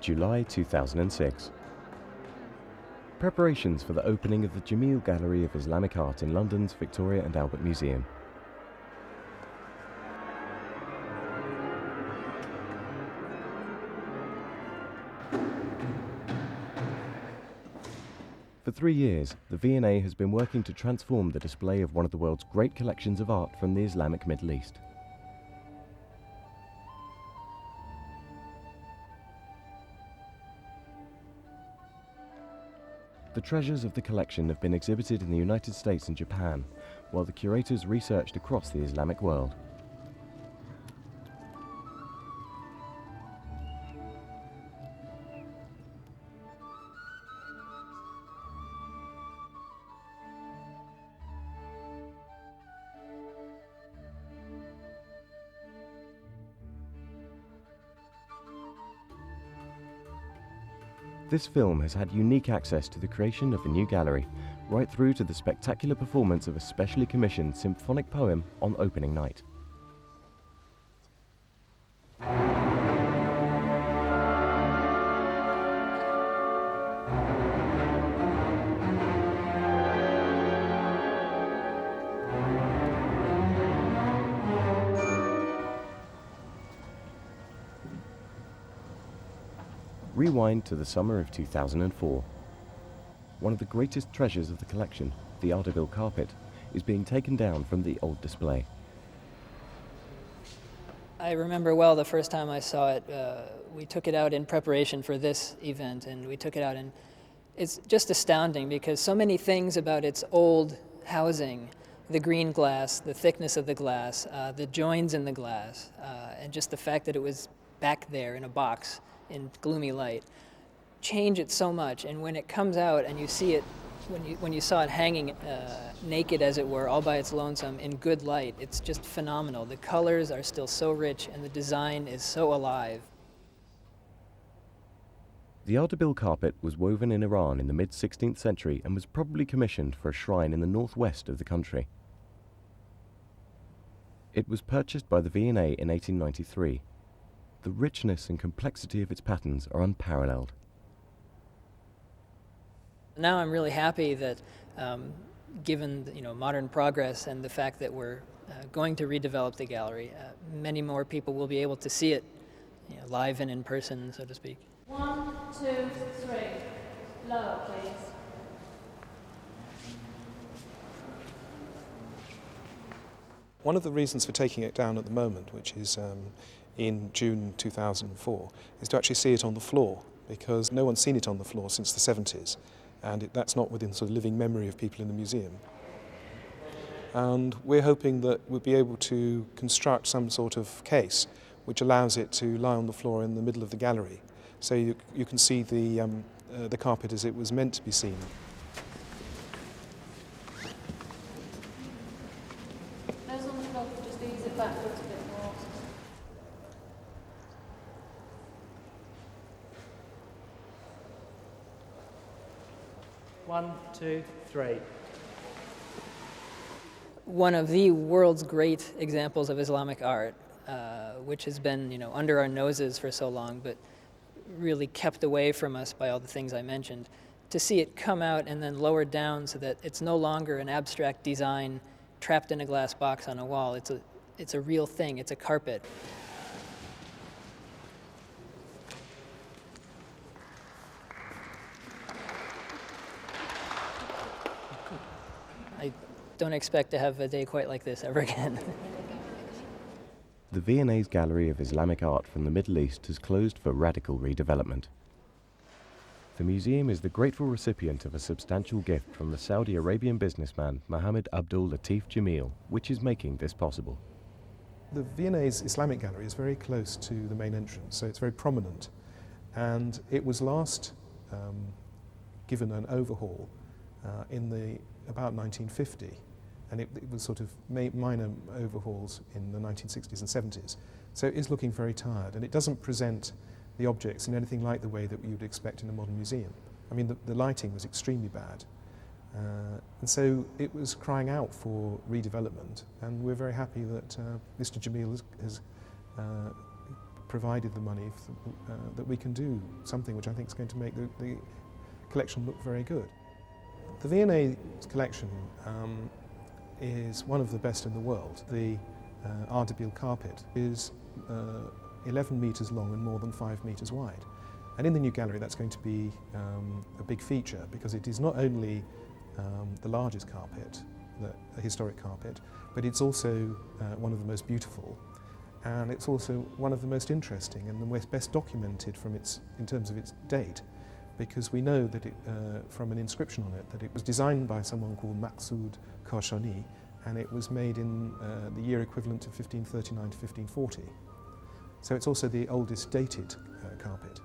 July 2006. Preparations for the opening of the Jameel Gallery of Islamic Art in London's Victoria and Albert Museum. For 3 years, the V&A has been working to transform the display of one of the world's great collections of art from the Islamic Middle East. The treasures of the collection have been exhibited in the United States and Japan, while the curators researched across the Islamic world. This film has had unique access to the creation of the new gallery, right through to the spectacular performance of a specially commissioned symphonic poem on opening night. Rewind to the summer of 2004. One of the greatest treasures of the collection, the Ardabil Carpet, is being taken down from the old display. I remember well the first time I saw it. We took it out in preparation for this event, and we took it out, and it's just astounding because so many things about its old housing, the green glass, the thickness of the glass, the joins in the glass, and just the fact that it was back there in a box in gloomy light, change it so much. And when it comes out and you see it, when you saw it hanging naked, as it were, all by its lonesome in good light, it's just phenomenal. The colors are still so rich and the design is so alive. The Ardabil Carpet was woven in Iran in the mid-16th century and was probably commissioned for a shrine in the northwest of the country. It was purchased by the V&A in 1893. The richness and complexity of its patterns are unparalleled. Now I'm really happy that, given modern progress and the fact that we're going to redevelop the gallery, many more people will be able to see it live and in person, so to speak. 1, 2, 3. Lower, please. One of the reasons for taking it down at the moment, which is in June 2004, is to actually see it on the floor, because no one's seen it on the floor since the 70s, and that's not within sort of living memory of people in the museum. And we're hoping that we'll be able to construct some sort of case which allows it to lie on the floor in the middle of the gallery, so you can see the carpet as it was meant to be seen. Those on the floor, just ease it backwards a bit more. One, two, three. One of the world's great examples of Islamic art, which has been under our noses for so long, but really kept away from us by all the things I mentioned. To see it come out and then lowered down so that it's no longer an abstract design trapped in a glass box on a wall. It's a real thing. It's a carpet. I don't expect to have a day quite like this ever again. The V&A's Gallery of Islamic Art from the Middle East has closed for radical redevelopment. The museum is the grateful recipient of a substantial gift from the Saudi Arabian businessman Mohammed Abdul Latif Jameel, which is making this possible. The V&A's Islamic Gallery is very close to the main entrance, so it's very prominent. And it was last given an overhaul in about 1950. And it was sort of minor overhauls in the 1960s and 70s. So it is looking very tired, and it doesn't present the objects in anything like the way that you would expect in a modern museum. I mean, the lighting was extremely bad. And so it was crying out for redevelopment, and we're very happy that Mr. Jameel has provided the money that we can do something which I think is going to make the collection look very good. The V&A collection is one of the best in the world. The Ardabil Carpet is 11 metres long and more than 5 metres wide. And in the new gallery that's going to be a big feature, because it is not only the largest carpet, a historic carpet, but it's also one of the most beautiful, and it's also one of the most interesting and the best documented in terms of its date, because we know that from an inscription on it that it was designed by someone called Maqsood Kashani, and it was made in the year equivalent to 1539 to 1540. So it's also the oldest dated carpet.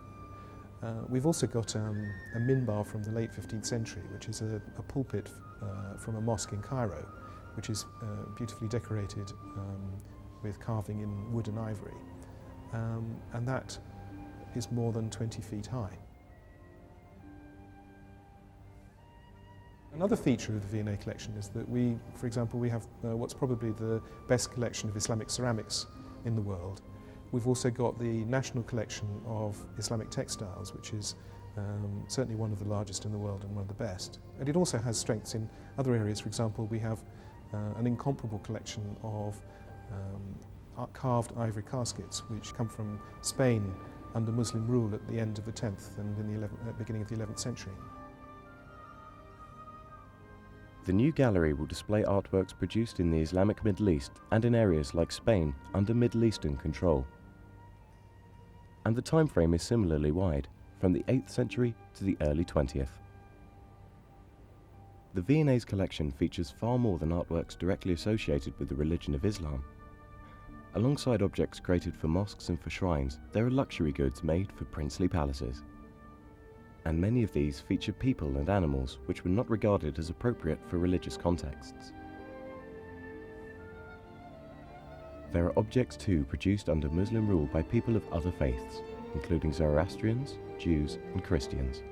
We've also got a minbar from the late 15th century, which is a pulpit from a mosque in Cairo, which is beautifully decorated with carving in wood and ivory. And that is more than 20 feet high. Another feature of the V&A collection is that for example, we have what's probably the best collection of Islamic ceramics in the world. We've also got the national collection of Islamic textiles, which is certainly one of the largest in the world and one of the best. And it also has strengths in other areas. For example, we have an incomparable collection of carved ivory caskets, which come from Spain under Muslim rule at the end of the 10th and in the beginning of the 11th century. The new gallery will display artworks produced in the Islamic Middle East and in areas like Spain under Middle Eastern control. And the time frame is similarly wide, from the 8th century to the early 20th. The V&A's collection features far more than artworks directly associated with the religion of Islam. Alongside objects created for mosques and for shrines, there are luxury goods made for princely palaces. And many of these feature people and animals which were not regarded as appropriate for religious contexts. There are objects too produced under Muslim rule by people of other faiths, including Zoroastrians, Jews and Christians.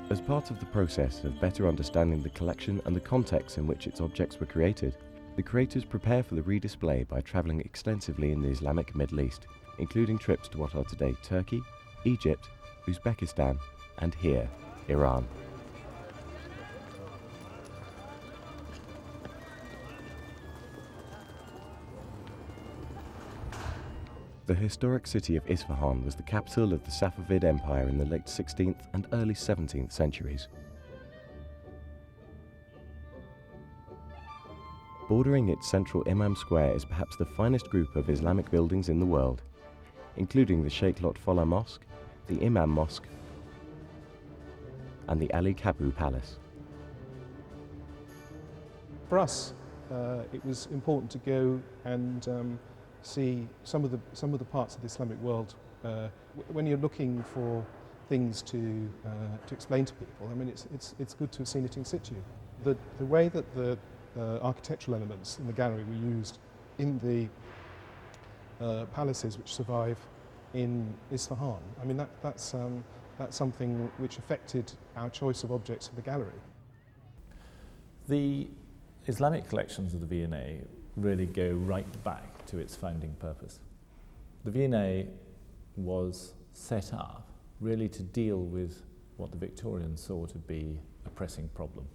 As part of the process of better understanding the collection and the context in which its objects were created, the curators prepare for the redisplay by travelling extensively in the Islamic Middle East, including trips to what are today Turkey, Egypt, Uzbekistan and here, Iran. The historic city of Isfahan was the capital of the Safavid Empire in the late 16th and early 17th centuries. Bordering its central Imam Square is perhaps the finest group of Islamic buildings in the world, including the Sheikh Lotfollah Mosque, the Imam Mosque, and the Ali Kabu Palace. For us, it was important to go and see some of the parts of the Islamic world. When you're looking for things to explain to people, I mean, it's good to have seen it in situ. The way that the architectural elements in the gallery were used in the palaces which survive in Isfahan, I mean, that's something which affected our choice of objects for the gallery. The Islamic collections of the V&A really go right back to its founding purpose. The V&A was set up really to deal with what the Victorians saw to be a pressing problem.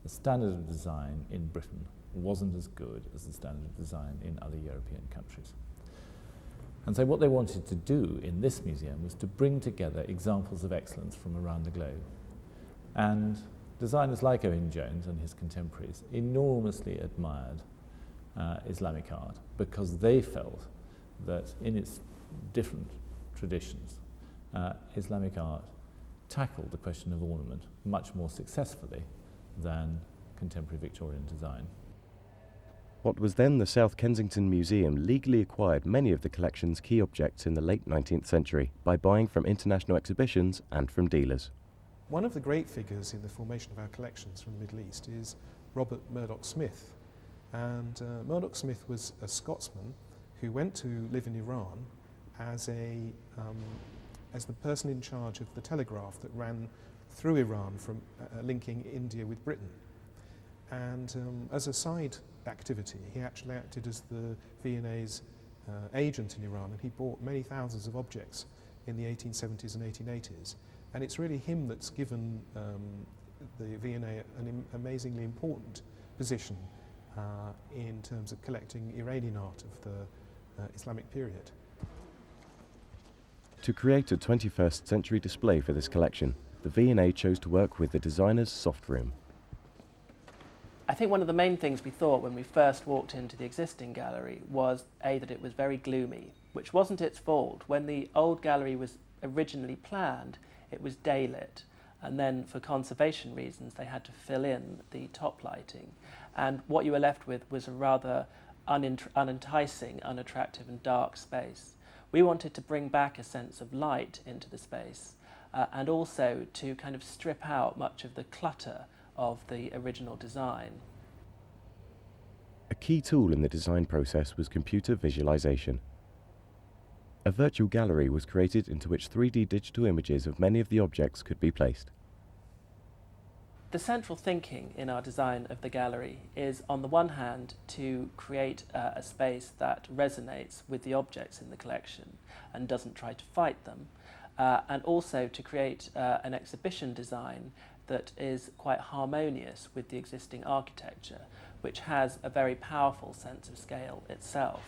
The standard of design in Britain wasn't as good as the standard of design in other European countries. And so what they wanted to do in this museum was to bring together examples of excellence from around the globe. And designers like Owen Jones and his contemporaries enormously admired Islamic art because they felt that in its different traditions, Islamic art tackled the question of ornament much more successfully than contemporary Victorian design. What was then the South Kensington Museum legally acquired many of the collection's key objects in the late 19th century by buying from international exhibitions and from dealers. One of the great figures in the formation of our collections from the Middle East is Robert Murdoch Smith. And Murdoch Smith was a Scotsman who went to live in Iran as the person in charge of the telegraph that ran through Iran from linking India with Britain. And as a side activity, he actually acted as the V&A's agent in Iran, and he bought many thousands of objects in the 1870s and 1880s. And it's really him that's given the V&A an amazingly important position in terms of collecting Iranian art of the Islamic period. To create a 21st century display for this collection, the V&A chose to work with the designer's soft room. I think one of the main things we thought when we first walked into the existing gallery was that it was very gloomy, which wasn't its fault. When the old gallery was originally planned, it was daylit, and then for conservation reasons they had to fill in the top lighting, and what you were left with was a rather unenticing, unattractive and dark space. We wanted to bring back a sense of light into the space and also to kind of strip out much of the clutter of the original design. A key tool in the design process was computer visualization. A virtual gallery was created into which 3D digital images of many of the objects could be placed. The central thinking in our design of the gallery is, on the one hand, to create a space that resonates with the objects in the collection and doesn't try to fight them, and also to create an exhibition design that is quite harmonious with the existing architecture, which has a very powerful sense of scale itself.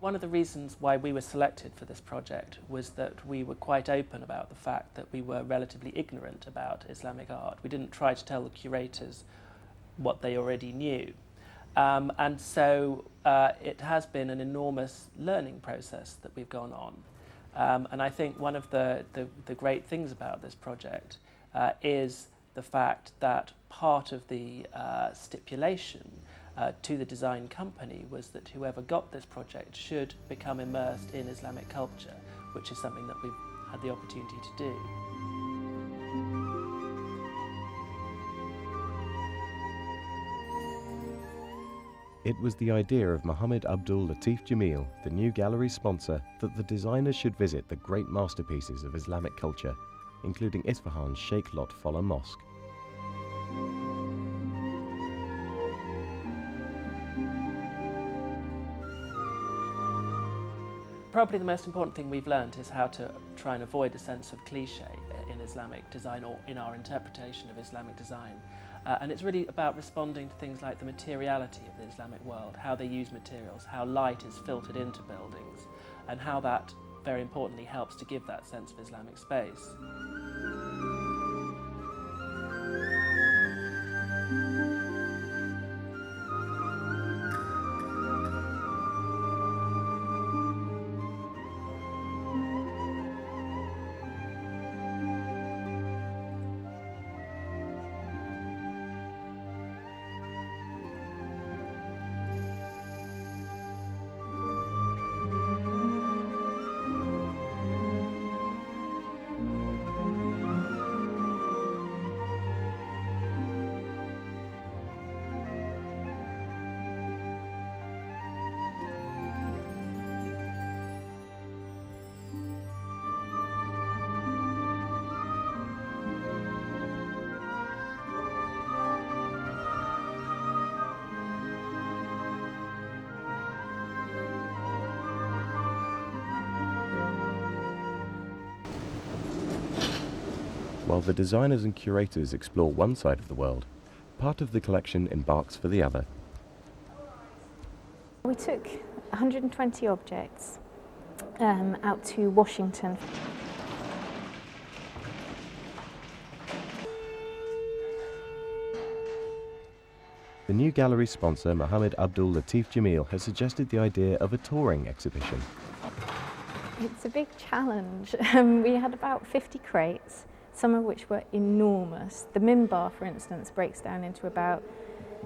One of the reasons why we were selected for this project was that we were quite open about the fact that we were relatively ignorant about Islamic art. We didn't try to tell the curators what they already knew. And so it has been an enormous learning process that we've gone on. And I think one of the great things about this project is the fact that part of the stipulation to the design company was that whoever got this project should become immersed in Islamic culture, which is something that we've had the opportunity to do. It was the idea of Mohammed Abdul Latif Jameel, the new gallery sponsor, that the designers should visit the great masterpieces of Islamic culture, including Isfahan's Sheikh Lotfullah Mosque. Probably the most important thing we've learned is how to try and avoid a sense of cliche in Islamic design or in our interpretation of Islamic design. And it's really about responding to things like the materiality of the Islamic world, how they use materials, how light is filtered into buildings, and how that, very importantly, helps to give that sense of Islamic space. While the designers and curators explore one side of the world, part of the collection embarks for the other. We took 120 objects out to Washington. The new gallery sponsor, Mohammed Abdul Latif Jameel, has suggested the idea of a touring exhibition. It's a big challenge. We had about 50 crates, some of which were enormous. The minbar, for instance, breaks down into about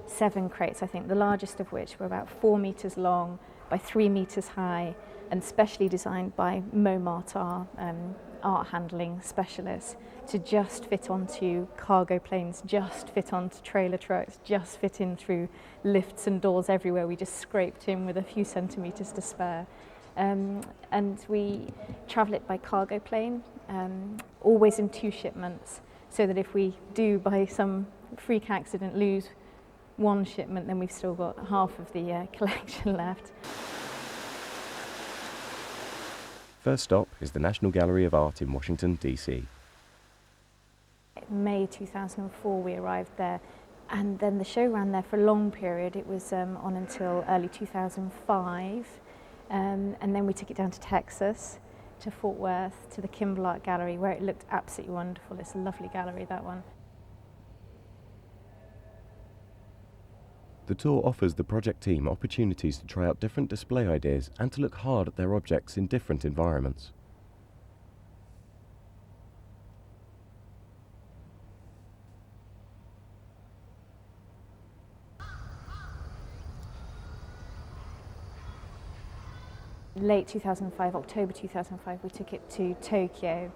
7 crates, I think, the largest of which were about 4 meters long by 3 meters high and specially designed by Montmartre, art handling specialists, to just fit onto cargo planes, just fit onto trailer trucks, just fit in through lifts and doors everywhere. We just scraped in with a few centimeters to spare. And we travel it by cargo plane, always in 2 shipments, so that if we do by some freak accident lose one shipment, then we've still got half of the collection left. First stop is the National Gallery of Art in Washington, D.C. May 2004 we arrived there, and then the show ran there for a long period. It was on until early 2005, and then we took it down to Texas, to Fort Worth, to the Kimball Art Gallery, where it looked absolutely wonderful. It's a lovely gallery, that one. The tour offers the project team opportunities to try out different display ideas and to look hard at their objects in different environments. Late 2005, October 2005, we took it to Tokyo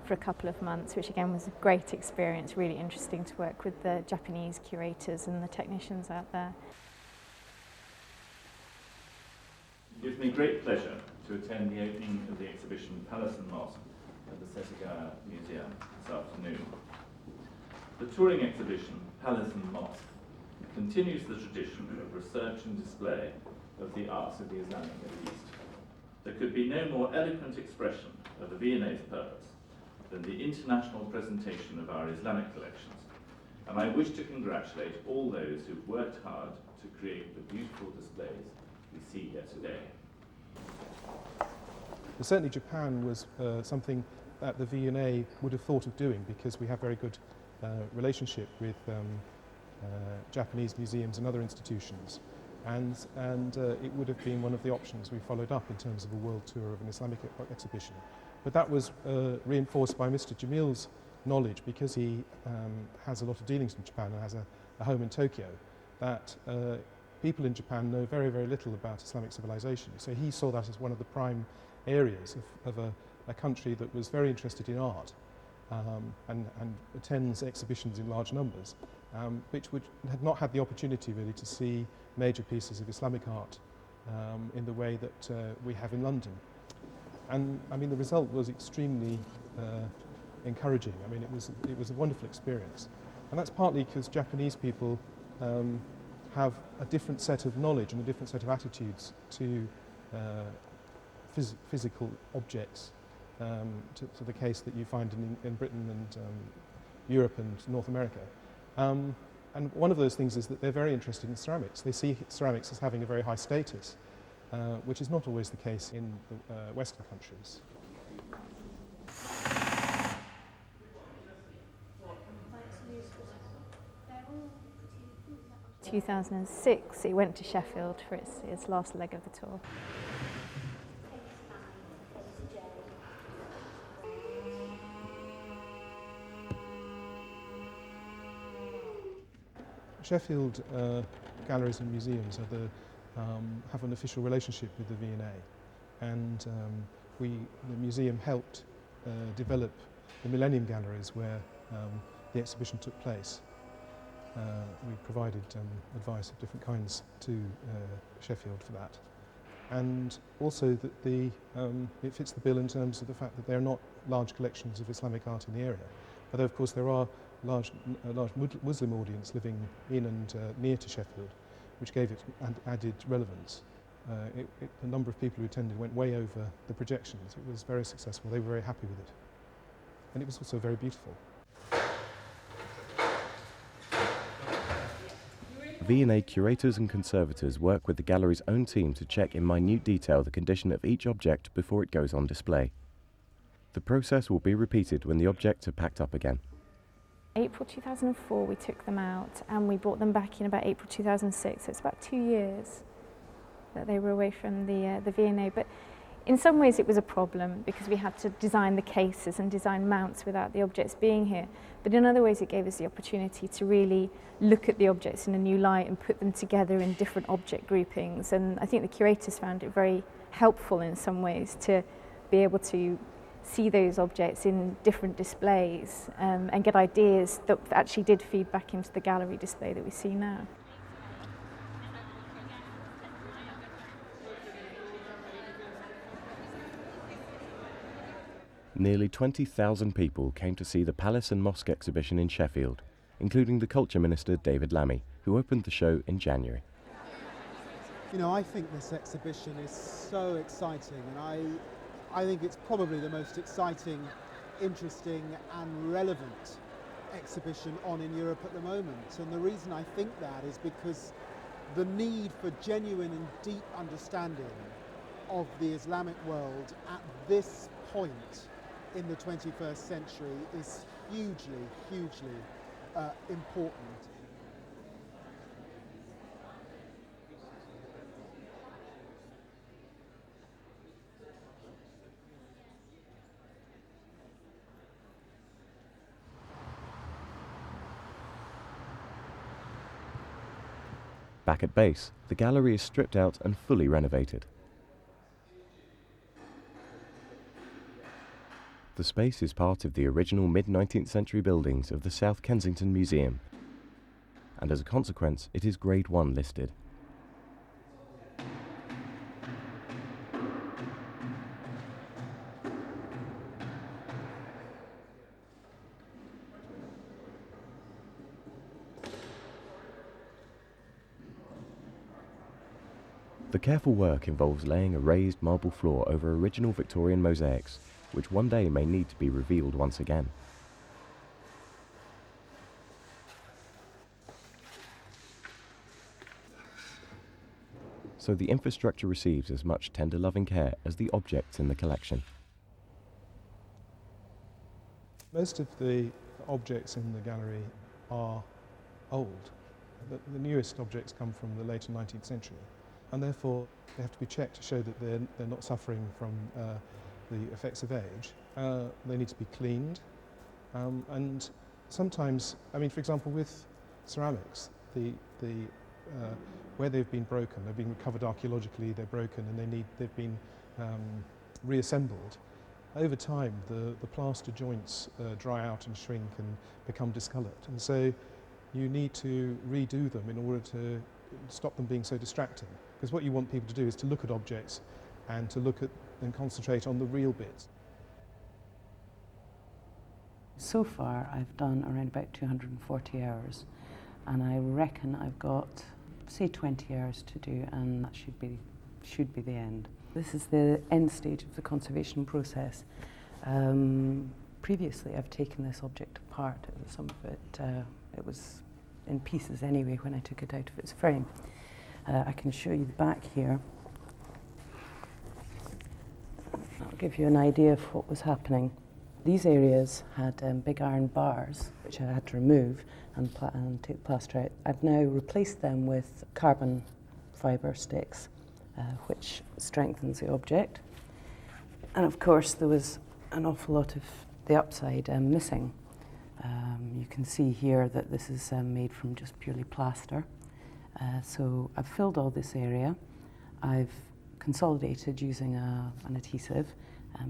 for a couple of months, which again was a great experience, really interesting to work with the Japanese curators and the technicians out there. It gives me great pleasure to attend the opening of the exhibition Palace and Mosque at the Setagaya Museum this afternoon. The touring exhibition Palace and Mosque continues the tradition of research and display of the arts of the Islamic Middle East. There could be no more eloquent expression of the V&A's purpose than the international presentation of our Islamic collections, and I wish to congratulate all those who've worked hard to create the beautiful displays we see here today. But certainly Japan was something that the V&A would have thought of doing, because we have very good relationship with Japanese museums and other institutions. And it would have been one of the options we followed up in terms of a world tour of an Islamic exhibition. But that was reinforced by Mr. Jameel's knowledge, because he has a lot of dealings in Japan and has a home in Tokyo, that people in Japan know very, very little about Islamic civilization. So he saw that as one of the prime areas of a country that was very interested in art and attends exhibitions in large numbers, which had not had the opportunity really to see major pieces of Islamic art in the way that we have in London. And I mean, the result was extremely encouraging. I mean, it was a wonderful experience. And that's partly because Japanese people have a different set of knowledge and a different set of attitudes to physical objects to the case that you find in Britain and Europe and North America. And one of those things is that they're very interested in ceramics. They see ceramics as having a very high status, which is not always the case in the Western countries. 2006, it went to Sheffield for its last leg of the tour. Sheffield galleries and museums have an official relationship with the V&A, and the museum helped develop the Millennium Galleries where the exhibition took place. We provided advice of different kinds to Sheffield for that, and also that it fits the bill in terms of the fact that there are not large collections of Islamic art in the area, although of course there are a large Muslim audience living in and near to Sheffield, which gave it added relevance. The number of people who attended went way over the projections. It was very successful. They were very happy with it, and it was also very beautiful. V&A curators and conservators work with the gallery's own team to check in minute detail the condition of each object before it goes on display. The process will be repeated when the objects are packed up again. April 2004 we took them out and we brought them back in about April 2006, so it's about 2 years that they were away from the V&A. But in some ways it was a problem because we had to design the cases and design mounts without the objects being here. But in other ways it gave us the opportunity to really look at the objects in a new light and put them together in different object groupings. And I think the curators found it very helpful in some ways to be able to see those objects in different displays and get ideas that actually did feed back into the gallery display that we see now. Nearly 20,000 people came to see the Palace and Mosque exhibition in Sheffield, including the Culture Minister David Lammy who opened the show in January. You know, I think this exhibition is so exciting, and I think it's probably the most exciting, interesting and relevant exhibition on in Europe at the moment. And the reason I think that is because the need for genuine and deep understanding of the Islamic world at this point in the 21st century is hugely, hugely important. Back at base, the gallery is stripped out and fully renovated. The space is part of the original mid-19th century buildings of the South Kensington Museum, and as a consequence, it is Grade 1 listed. The careful work involves laying a raised marble floor over original Victorian mosaics, which one day may need to be revealed once again. So the infrastructure receives as much tender loving care as the objects in the collection. Most of the objects in the gallery are old. The newest objects come from the later 19th century, and therefore they have to be checked to show that they're not suffering from the effects of age. They need to be cleaned, and sometimes, I mean, for example, with ceramics, where they've been broken, they've been recovered archaeologically, they're broken, and they've been reassembled. Over time, the plaster joints dry out and shrink and become discoloured, and so you need to redo them in order to stop them being so distracting. Because what you want people to do is to look at objects and to look at and concentrate on the real bits. So far, I've done around about 240 hours, and I reckon I've got, say, 20 hours to do, and that should be the end. This is the end stage of the conservation process. Previously, I've taken this object apart. Some of it was in pieces anyway when I took it out of its frame. I can show you the back here. That'll give you an idea of what was happening. These areas had big iron bars, which I had to remove and take the plaster out. I've now replaced them with carbon fibre sticks, which strengthens the object. And of course, there was an awful lot of the upside missing. You can see here that this is made from just purely plaster. So I've filled all this area. I've consolidated using an adhesive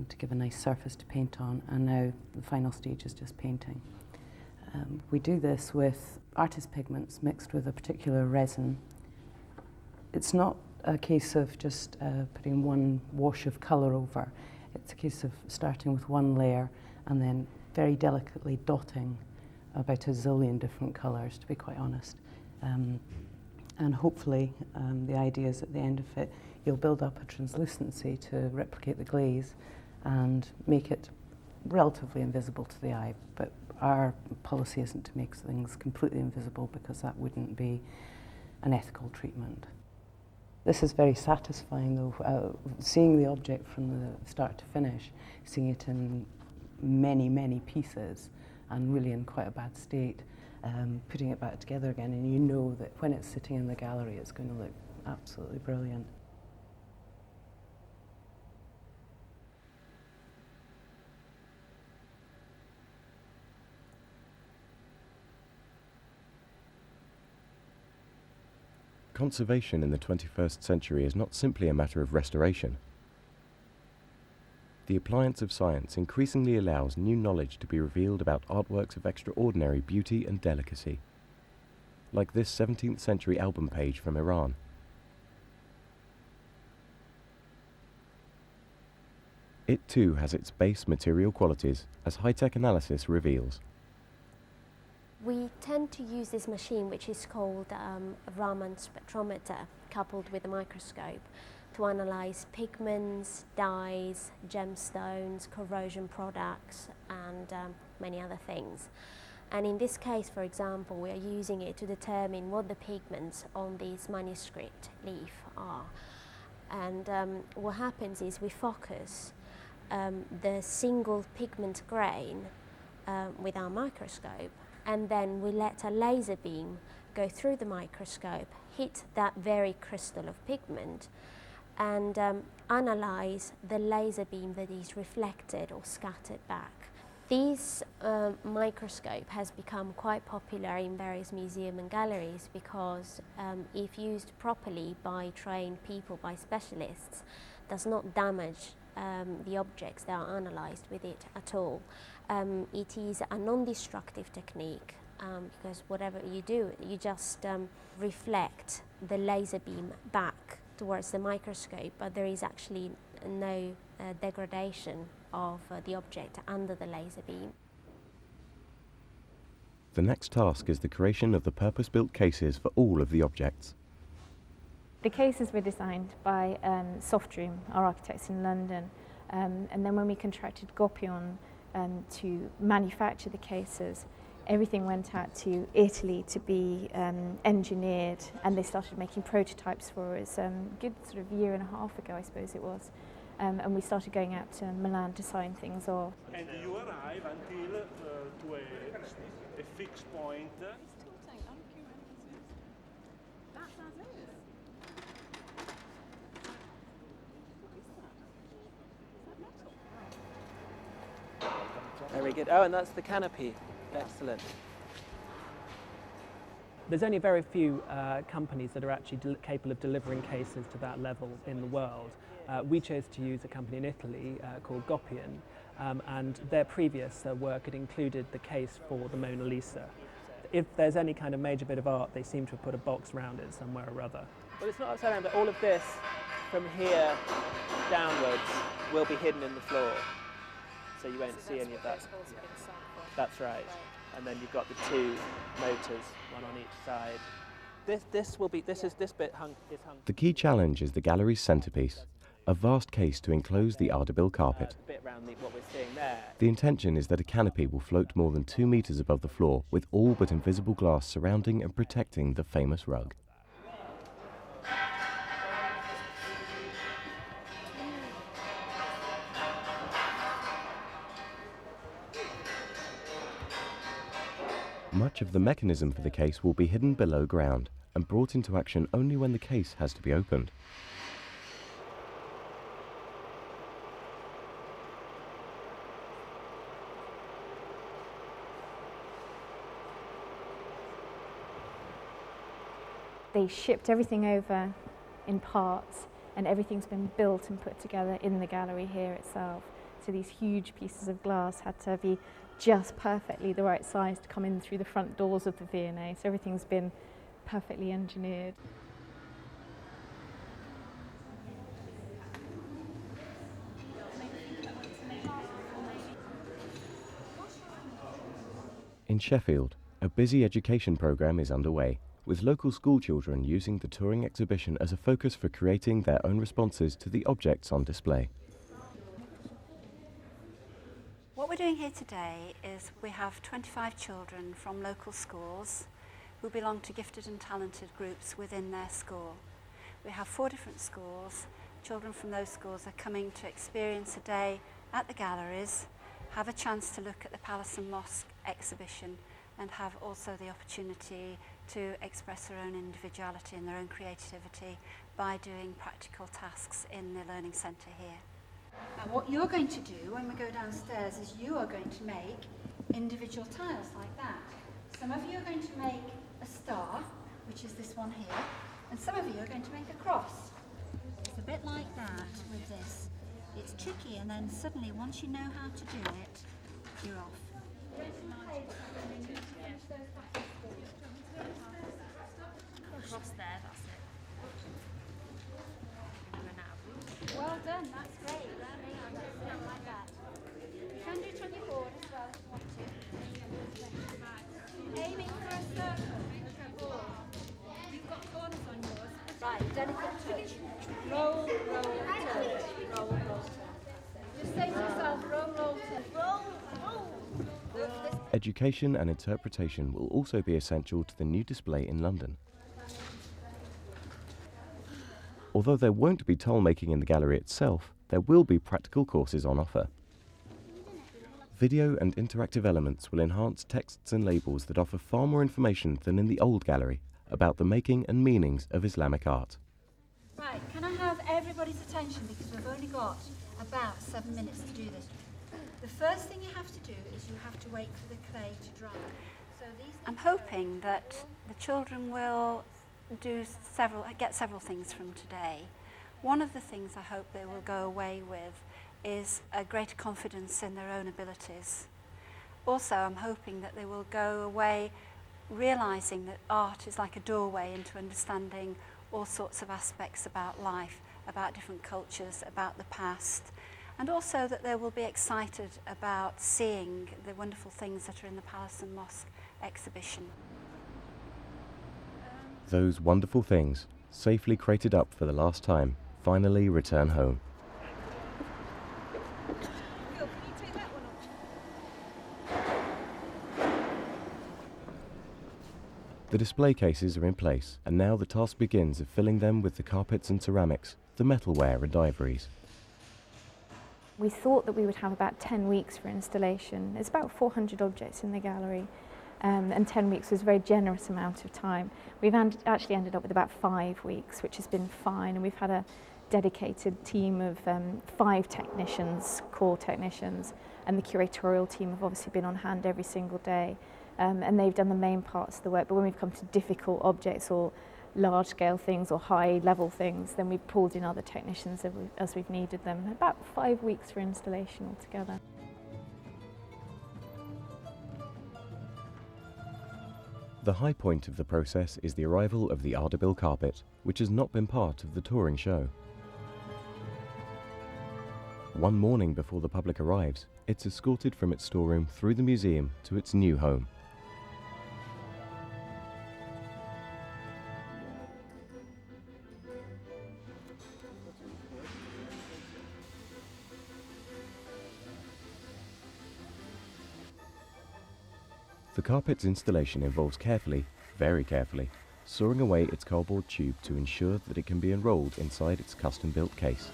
to give a nice surface to paint on, and now the final stage is just painting. We do this with artist pigments mixed with a particular resin. It's not a case of just putting one wash of colour over. It's a case of starting with one layer and then very delicately dotting about a zillion different colours, to be quite honest. And hopefully the idea is at the end of it you'll build up a translucency to replicate the glaze and make it relatively invisible to the eye. But our policy isn't to make things completely invisible, because that wouldn't be an ethical treatment. This is very satisfying though, seeing the object from the start to finish, seeing it in many, many pieces and really in quite a bad state, putting it back together again, and you know that when it's sitting in the gallery it's going to look absolutely brilliant. Conservation in the 21st century is not simply a matter of restoration. The appliance of science increasingly allows new knowledge to be revealed about artworks of extraordinary beauty and delicacy, like this 17th century album page from Iran. It too has its base material qualities, as high-tech analysis reveals. We tend to use this machine, which is called a Raman spectrometer, coupled with a microscope, to analyse pigments, dyes, gemstones, corrosion products, and many other things. And in this case, for example, we are using it to determine what the pigments on this manuscript leaf are. And what happens is we focus the single pigment grain with our microscope, and then we let a laser beam go through the microscope, hit that very crystal of pigment, and analyse the laser beam that is reflected or scattered back. This microscope has become quite popular in various museums and galleries because if used properly by trained people, by specialists, does not damage the objects that are analysed with it at all. It is a non-destructive technique because whatever you do, you just reflect the laser beam back towards the microscope, but there is actually no degradation of the object under the laser beam. The next task is the creation of the purpose-built cases for all of the objects. The cases were designed by Softroom, our architects in London, and then when we contracted Gopion to manufacture the cases, everything went out to Italy to be engineered, and they started making prototypes for us a good sort of year and a half ago, I suppose it was. And we started going out to Milan to sign things off. And you arrive until to a fixed point. Very good. Oh, and that's the canopy. Excellent. There's only very few companies that are actually capable of delivering cases to that level in the world. We chose to use a company in Italy called Gopion, and their previous work had included the case for the Mona Lisa. If there's any kind of major bit of art, they seem to have put a box around it somewhere or other. Well, it's not upside down, but all of this from here downwards will be hidden in the floor, so you won't see any of that. That's right. And then you've got the two motors, one on each side. This bit is hung. The key challenge is the gallery's centrepiece, a vast case to enclose the Ardabil carpet. The bit around what we're seeing there. The intention is that a canopy will float more than 2 meters above the floor, with all but invisible glass surrounding and protecting the famous rug. Much of the mechanism for the case will be hidden below ground and brought into action only when the case has to be opened. They shipped everything over in parts, and everything's been built and put together in the gallery here itself. So these huge pieces of glass had to be just perfectly the right size to come in through the front doors of the V&A. So everything's been perfectly engineered. In Sheffield, a busy education programme is underway, with local school children using the touring exhibition as a focus for creating their own responses to the objects on display. What we're doing here today is we have 25 children from local schools who belong to gifted and talented groups within their school. We have 4 different schools. Children from those schools are coming to experience a day at the galleries, have a chance to look at the Palace and Mosque exhibition, and have also the opportunity to express their own individuality and their own creativity by doing practical tasks in the Learning Centre here. And what you're going to do when we go downstairs is you are going to make individual tiles like that. Some of you are going to make a star, which is this one here, and some of you are going to make a cross. It's a bit like that with this. It's tricky, and then suddenly once you know how to do it, you're off. Across there, that's it. Well done, that's great. Something like that. You can do it on your board as well if you want to. Amy. education and interpretation will also be essential to the new display in London. Although there won't be toll making in the gallery itself, there will be practical courses on offer. Video and interactive elements will enhance texts and labels that offer far more information than in the old gallery about the making and meanings of Islamic art. Right, can I have everybody's attention because we've only got about 7 minutes to do this. The first thing you have to do is you have to wait for the clay to dry. So I'm hoping that the children will get several things from today. One of the things I hope they will go away with is a greater confidence in their own abilities. Also, I'm hoping that they will go away realising that art is like a doorway into understanding all sorts of aspects about life, about different cultures, about the past, and also that they will be excited about seeing the wonderful things that are in the Palace and Mosque exhibition. Those wonderful things, safely crated up for the last time, finally return home. The display cases are in place, and now the task begins of filling them with the carpets and ceramics, the metalware and ivories. We thought that we would have about 10 weeks for installation. There's about 400 objects in the gallery, and 10 weeks was a very generous amount of time. We've actually ended up with about 5 weeks, which has been fine, and we've had a dedicated team of 5 technicians, core technicians, and the curatorial team have obviously been on hand every single day. And they've done the main parts of the work, but when we've come to difficult objects or large-scale things or high-level things, then we've pulled in other technicians as we've needed them. About 5 weeks for installation altogether. The high point of the process is the arrival of the Ardabil Carpet, which has not been part of the touring show. One morning before the public arrives, it's escorted from its storeroom through the museum to its new home. The carpet's installation involves carefully, very carefully, sawing away its cardboard tube to ensure that it can be enrolled inside its custom-built case.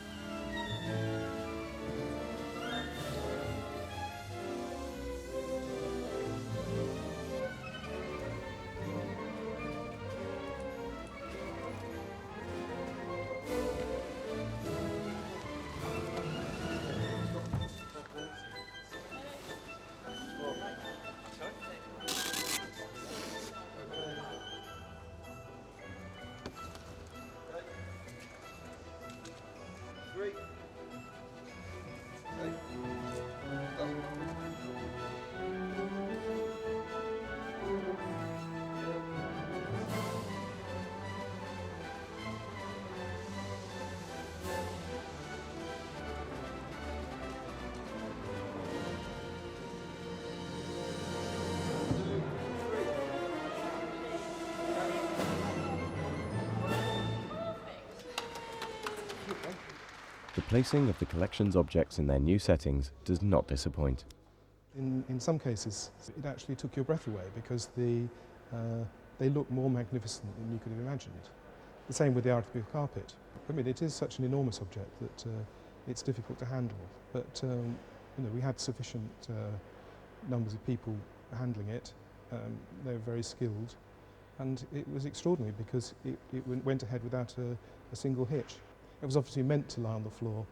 The placing of the collection's objects in their new settings does not disappoint. In some cases, it actually took your breath away because they look more magnificent than you could have imagined. The same with the Ardabil Carpet. I mean, it is such an enormous object that it's difficult to handle. But we had sufficient numbers of people handling it. They were very skilled, and it was extraordinary because it went ahead without a single hitch. It was obviously meant to lie on the floor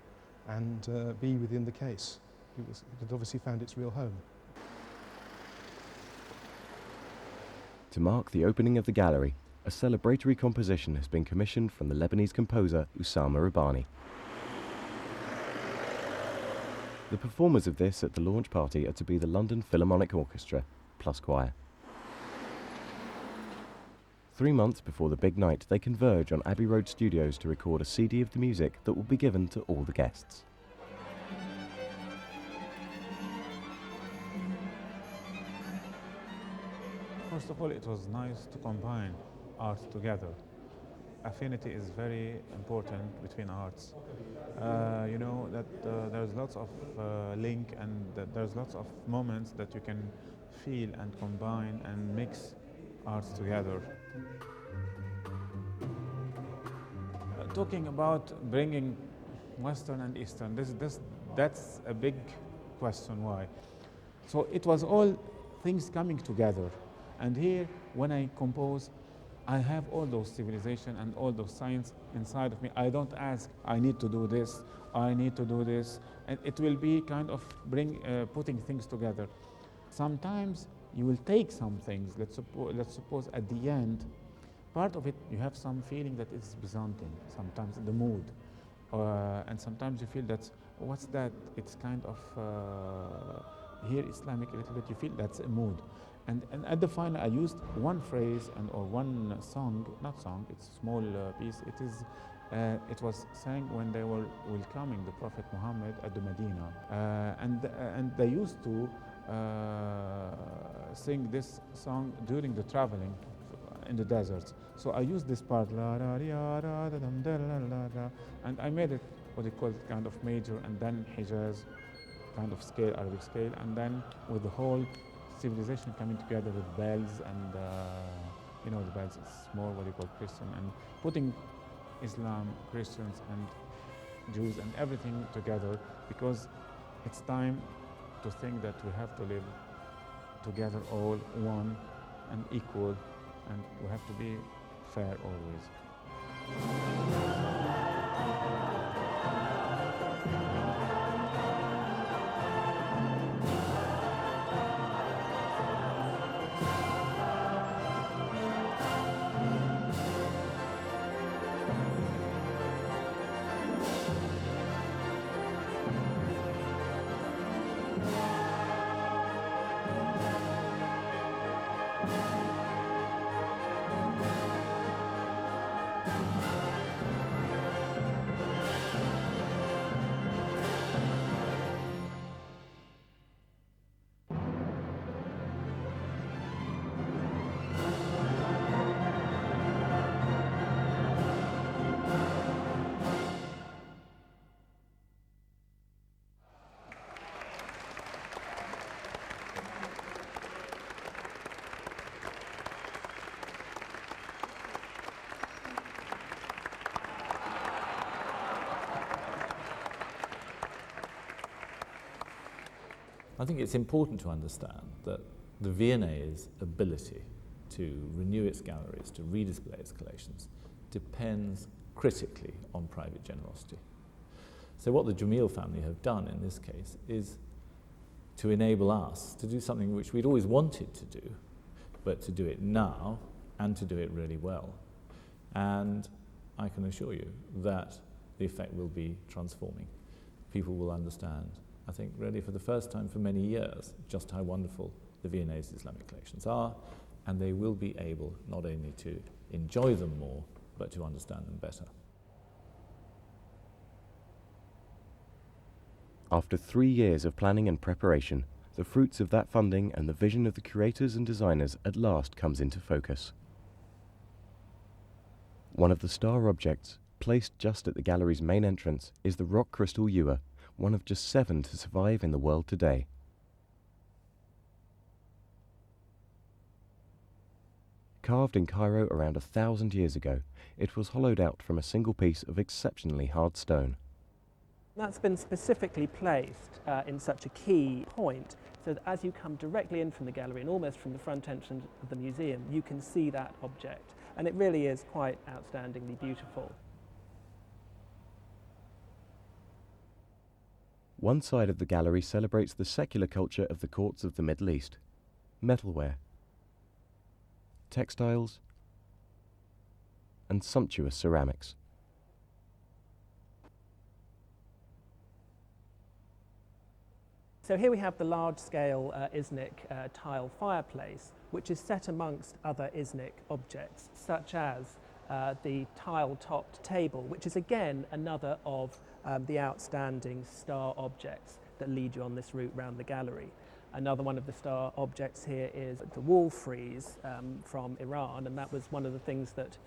and be within the case. It had obviously found its real home. To mark the opening of the gallery, a celebratory composition has been commissioned from the Lebanese composer Usama Rabbani. The performers of this at the launch party are to be the London Philharmonic Orchestra plus choir. 3 months before the big night, they converge on Abbey Road Studios to record a CD of the music that will be given to all the guests. First of all, it was nice to combine art together. Affinity is very important between arts. You know that there's lots of link and that there's lots of moments that you can feel and combine and mix arts together. Talking about bringing Western and Eastern, that's a big question. Why? So it was all things coming together. And here, when I compose, I have all those civilization and all those science inside of me. I don't ask, I need to do this, I need to do this. And it will be kind of putting things together. Sometimes you will take some things, let's suppose at the end, part of it you have some feeling that it's Byzantine, sometimes the mood. And sometimes you feel that, what's that? It's kind of, here Islamic a little bit, you feel that's a mood. And at the final, I used one phrase or one song, not song, it's a small piece. It was sang when they were welcoming the Prophet Muhammad at the Medina. And they used to sing this song during the traveling in the deserts. So I used this part, and I made it what they call kind of major, and then Hijaz kind of scale, Arabic scale, and then with the whole civilization coming together with bells and the bells is more what they call Christian, and putting Islam, Christians and Jews and everything together, because it's time to think that we have to live together all one and equal, and we have to be fair always. I think it's important to understand that the V&A's ability to renew its galleries, to redisplay its collections, depends critically on private generosity. So what the Jameel family have done in this case is to enable us to do something which we'd always wanted to do, but to do it now and to do it really well. And I can assure you that the effect will be transforming. People will understand, I think, really for the first time for many years, just how wonderful the V&A's Islamic collections are, and they will be able not only to enjoy them more, but to understand them better. After 3 years of planning and preparation, the fruits of that funding and the vision of the curators and designers at last comes into focus. One of the star objects, placed just at the gallery's main entrance, is the rock crystal ewer, one of just 7 to survive in the world today. Carved in Cairo around 1,000 years ago, it was hollowed out from a single piece of exceptionally hard stone. That's been specifically placed in such a key point, so that as you come directly in from the gallery and almost from the front entrance of the museum, you can see that object. And it really is quite outstandingly beautiful. One side of the gallery celebrates the secular culture of the courts of the Middle East: metalware, textiles, and sumptuous ceramics. So here we have the large-scale Islamic tile fireplace, which is set amongst other Islamic objects, such as the tile-topped table, which is again another of the outstanding star objects that lead you on this route round the gallery. Another one of the star objects here is the wall frieze from Iran, and that was one of the things that,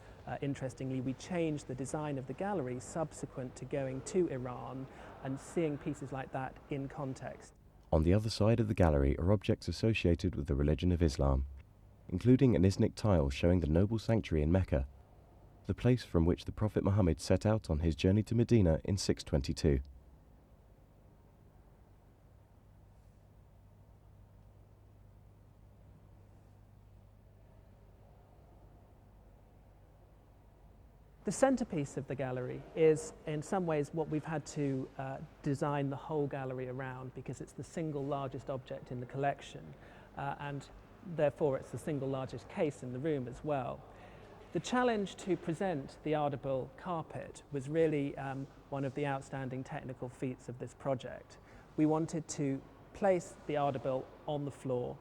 interestingly, we changed the design of the gallery subsequent to going to Iran and seeing pieces like that in context. On the other side of the gallery are objects associated with the religion of Islam, including an Islamic tile showing the noble sanctuary in Mecca, the place from which the Prophet Muhammad set out on his journey to Medina in 622. The centrepiece of the gallery is in some ways what we've had to design the whole gallery around, because it's the single largest object in the collection and therefore it's the single largest case in the room as well. The challenge to present the Ardabil carpet was really one of the outstanding technical feats of this project. We wanted to place the Ardabil on the floor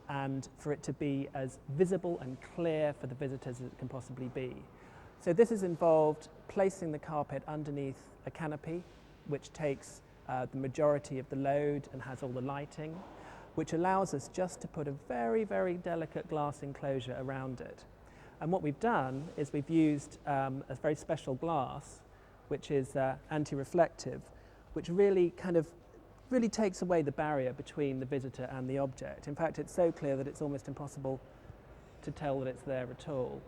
and for it to be as visible and clear for the visitors as it can possibly be. So this has involved placing the carpet underneath a canopy which takes the majority of the load and has all the lighting, which allows us just to put a very, very delicate glass enclosure around it. And what we've done is we've used a very special glass, which is anti-reflective, which really takes away the barrier between the visitor and the object. In fact, it's so clear that it's almost impossible to tell that it's there at all.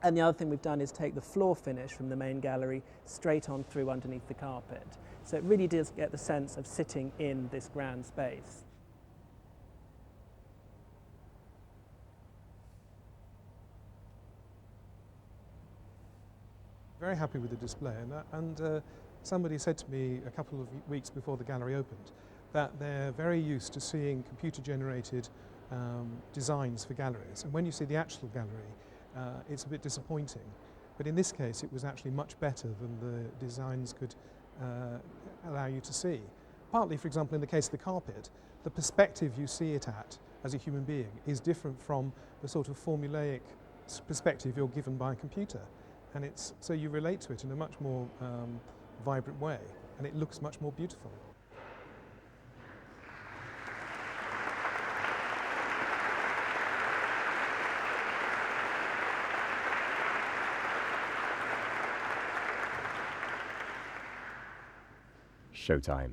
And the other thing we've done is take the floor finish from the main gallery straight on through underneath the carpet. So it really does get the sense of sitting in this grand space. Very happy with the display, and somebody said to me a couple of weeks before the gallery opened that they're very used to seeing computer-generated designs for galleries, and when you see the actual gallery, it's a bit disappointing. But in this case, it was actually much better than the designs could allow you to see. Partly, for example, in the case of the carpet, the perspective you see it at as a human being is different from the sort of formulaic perspective you're given by a computer. And so you relate to it in a much more vibrant way, and it looks much more beautiful. Showtime.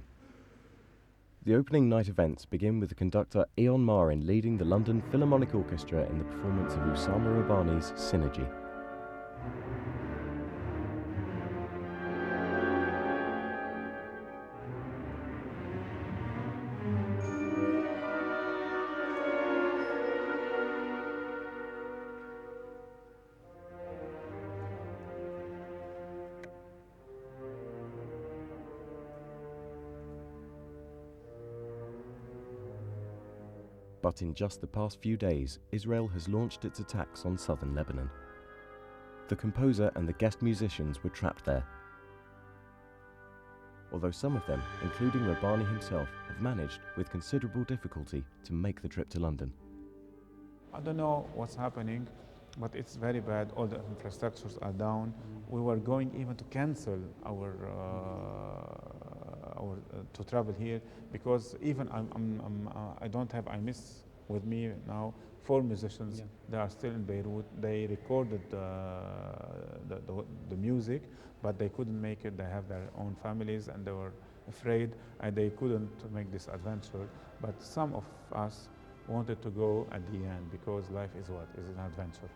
The opening night events begin with the conductor Eon Marin leading the London Philharmonic Orchestra in the performance of Usama Rabbani's Synergy. But in just the past few days, Israel has launched its attacks on southern Lebanon. The composer and the guest musicians were trapped there. Although some of them, including Rabbani himself, have managed with considerable difficulty to make the trip to London. I don't know what's happening, but it's very bad. All the infrastructures are down. We were going even to cancel our to travel here, because even I miss with me now 4 musicians. Yeah. They are still in Beirut. They recorded the music, but they couldn't make it. They have their own families and they were afraid and they couldn't make this adventure. But some of us wanted to go at the end, because life is what? Is an adventure.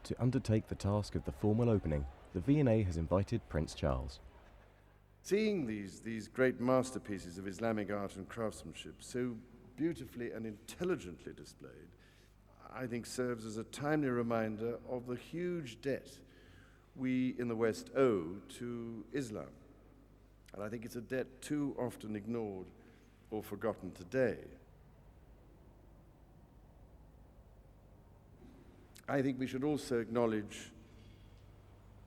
To undertake the task of the formal opening, the V&A has invited Prince Charles. Seeing these great masterpieces of Islamic art and craftsmanship so beautifully and intelligently displayed, I think serves as a timely reminder of the huge debt we in the West owe to Islam. And I think it's a debt too often ignored or forgotten today. I think we should also acknowledge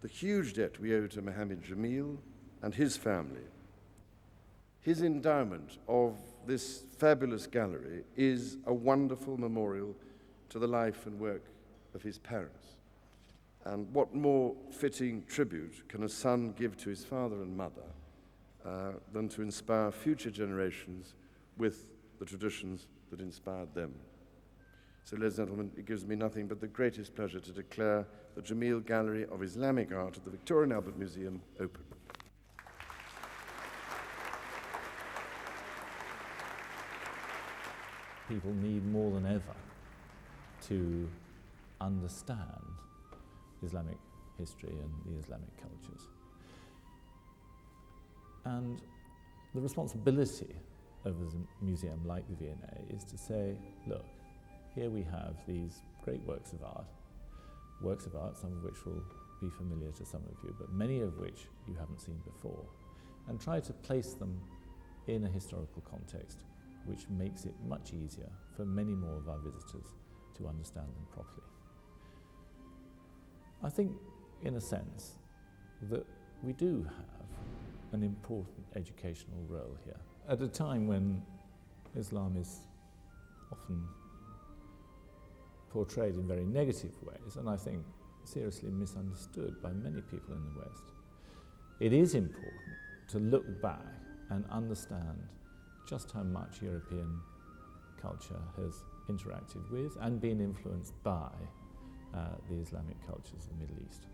the huge debt we owe to Mohammed Jameel and his family. His endowment of this fabulous gallery is a wonderful memorial to the life and work of his parents. And what more fitting tribute can a son give to his father and mother than to inspire future generations with the traditions that inspired them. So, ladies and gentlemen, it gives me nothing but the greatest pleasure to declare the Jameel Gallery of Islamic Art at the Victoria and Albert Museum open. People need more than ever to understand Islamic history and the Islamic cultures. And the responsibility of a museum like the V&A is to say, look, here we have these great works of art, some of which will be familiar to some of you, but many of which you haven't seen before, and try to place them in a historical context which makes it much easier for many more of our visitors to understand them properly. I think, in a sense, that we do have an important educational role here. At a time when Islam is often portrayed in very negative ways, and I think seriously misunderstood by many people in the West, it is important to look back and understand just how much European culture has interacted with and been influenced by the Islamic cultures of the Middle East.